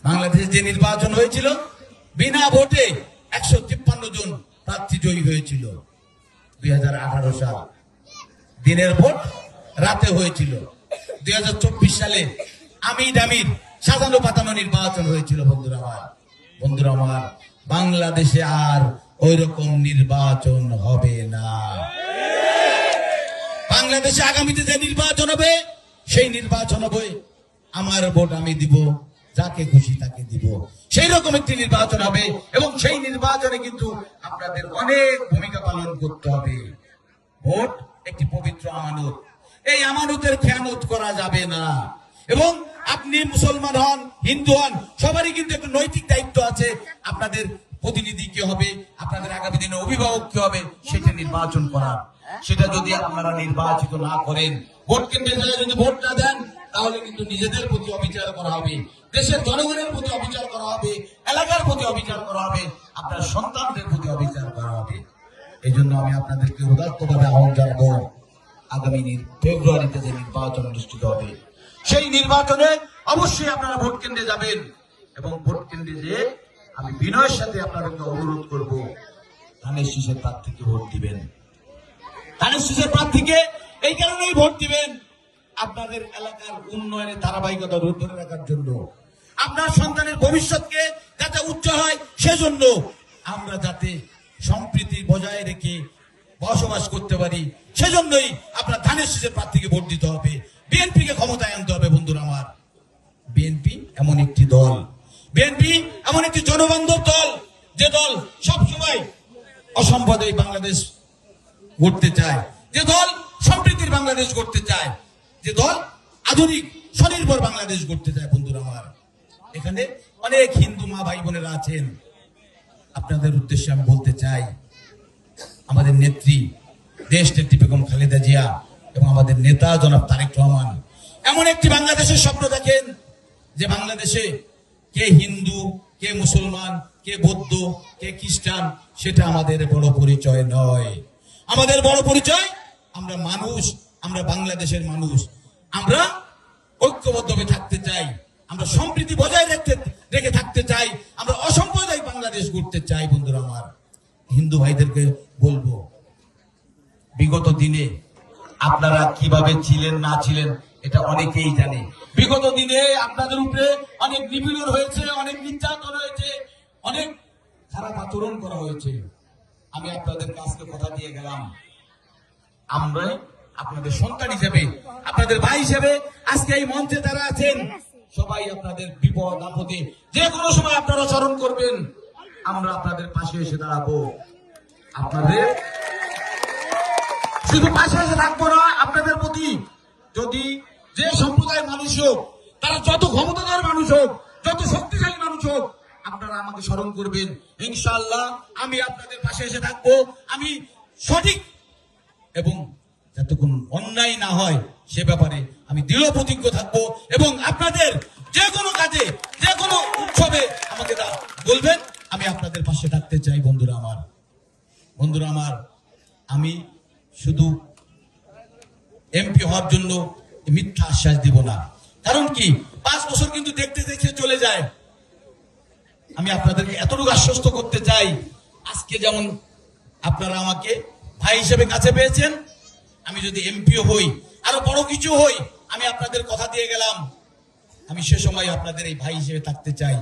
বাংলাদেশে যে নির্বাচন হয়েছিল বিনা ভোটে 153 জন প্রার্থী জয়ী হয়েছিল। 2018 সাল দিনের ভোট রাতে হয়েছিল। 2024 সালে আমির সাজানো পাতানো নির্বাচন হয়েছিল। বন্ধুরা আমার বাংলাদেশে আর ওই রকম নির্বাচন হবে না। বাংলাদেশে আগামীতে যে নির্বাচন হবে সেই নির্বাচন হবে আমার ভোট আমি দিব, যাকে খুশি তাকে দিব, সেই রকম একটি নির্বাচন হবে। এবং সেই নির্বাচনে কিন্তু আপনাদের অনেক ভূমিকা পালন করতে হবে। ভোট একটি পবিত্র আমানত, এই আমানতের খেয়ানত করা যাবে না। এবং আপনি মুসলমান হন, হিন্দু হন, সবারই কিন্তু একটা নৈতিক দায়িত্ব আছে। আপনাদের প্রতিনিধি কি হবে, আপনাদের আগামী দিনে অভিভাবক কি হবে, সেটা নির্বাচন করার। সেটা যদি আপনারা নির্বাচিত না করেন, ভোট কেন্দ্রে যদি ভোট না দেন, তাহলে কিন্তু নিজেদের প্রতি অবিচার করা হবে, দেশের জনগণের প্রতি অবিচার করা হবে, এলাকার প্রতি অবিচার করা হবে, আপনার সন্তানদের প্রতি অবিচার করা হবে। এই জন্য আমি আপনাদেরকে উদাত্তভাবে আহ্বান জানাবো, আগামী ফেব্রুয়ারিতে যে নির্বাচন অনুষ্ঠিত হবে সেই নির্বাচনে অবশ্যই আপনারা ভোট কেন্দ্রে যাবেন। এবং ভোট কেন্দ্রে যে আমি বিনয়ের সাথে আপনাদেরকে অনুরোধ করব, ধানের শীষের প্রার্থীকে ভোট দিবেন। ধানের শীষের প্রার্থীকে এই কারণেই ভোট দিবেন, আপনাদের এলাকার উন্নয়নের ধারাবাহিকতা ধরে রাখার জন্য, আপনার সন্তানের ভবিষ্যৎকে যাতে উজ্জ্বল হয় সেজন্য, আমরা যাতে সম্প্রীতি বজায় রেখে বসবাস করতে পারি, সেজন্যই আপনার ধানের শীষের প্রার্থীকে ভোট দিতে হবে। বিএনপিকে ক্ষমতায় আনতে হবে। বন্ধুরা আমার, বিএনপি এমন একটি দল, বিএনপি এমন একটি জনবান্ধব দল, যে দল সবসময় অসম্পদে বাংলাদেশ গড়তে চায়, যে দল সম্প্রীতির বাংলাদেশ গড়তে চায়, যে দল আধুনিক স্বনির্ভর বাংলাদেশ গড়তে চায়। বন্ধুরা আমার, এখানে অনেক হিন্দু মা ভাই বোনেরা আছেন, আপনাদের উদ্দেশ্যে আমি বলতে চাই, আমাদের নেত্রী, দেশ নেত্রী বেগম খালেদা জিয়া এবং আমাদের নেতা জনাব তারেক রহমান এমন একটি বাংলাদেশের স্বপ্ন দেখেন, যে বাংলাদেশে কে হিন্দু, কে মুসলমান, কে বৌদ্ধ, কে খ্রিস্টান, সেটা আমাদের বড় পরিচয় নয়। আমাদের বড় পরিচয় আমরা মানুষ, আমরা বাংলাদেশের মানুষ। আমরা ঐক্যবদ্ধভাবে থাকতে চাই, আমরা সম্প্রীতি বজায় রেখে থাকতে চাই, আমরা অসাম্প্রদায়িক বাংলাদেশ গড়তে চাই। বন্ধুরা আমার, হিন্দু ভাইদেরকে বলবো, বিগত দিনে আপনারা কিভাবে ছিলেন না ছিলেন এটা অনেকেই জানে। বিগত দিনে আপনাদের উপরে অনেক নিপীড়ন হয়েছে, অনেক নির্যাতন হয়েছে, অনেক খারাপ আচরণ করা হয়েছে। আমি আপনাদের কাছে কথা দিয়ে গেলাম, আমরা আপনাদের সন্তান হিসেবে, আপনাদের ভাই হিসেবে আজকে এই মঞ্চে যারা আছেন, সবাই আপনাদের বিপদ আপদে যে কোনো সময় আপনারা স্মরণ করবেন, আমরা আপনাদের পাশে এসে দাঁড়াবো। আপনাদের শুধু পাশে এসে থাকবো না, আপনাদের প্রতি যদি যে সম্প্রদায়ের মানুষ হোক, তারা যত ক্ষমতাধর মানুষ হোক, যত শক্তিশালী মানুষ হোক, আপনারা আমাকে স্মরণ করবেন। ইনশাআল্লাহ আমি আপনাদের পাশে এসে থাকবো। আমি সঠিক এবং যাতে কোনো অন্যায় না হয় সে ব্যাপারে আমি দৃঢ় প্রতিজ্ঞ থাকবো। এবং আপনাদের যে কোনো কাজে, যে কোনো উৎসবে আমাকে বলবেন, আমি আপনাদের পাশে থাকতে চাই। বন্ধুরা আমার, আমি শুধু এমপি হওয়ার জন্য মিথ্যা আশ্বাস দিব না। কারণ কি, 5 বছর কিন্তু দেখতে দেখতে চলে যায়। আমি আপনাদেরকে এতটুকু আশ্বস্ত করতে চাই, আজকে যেমন আপনারা আমাকে ভাই হিসেবে কাছে পেয়েছেন, আমি যদি এমপিও হই, আরো বড় কিছু হই, আমি আপনাদের কথা দিয়ে গেলাম, আমি সে সময় আপনাদের এই ভাই হিসেবে থাকতে চাই।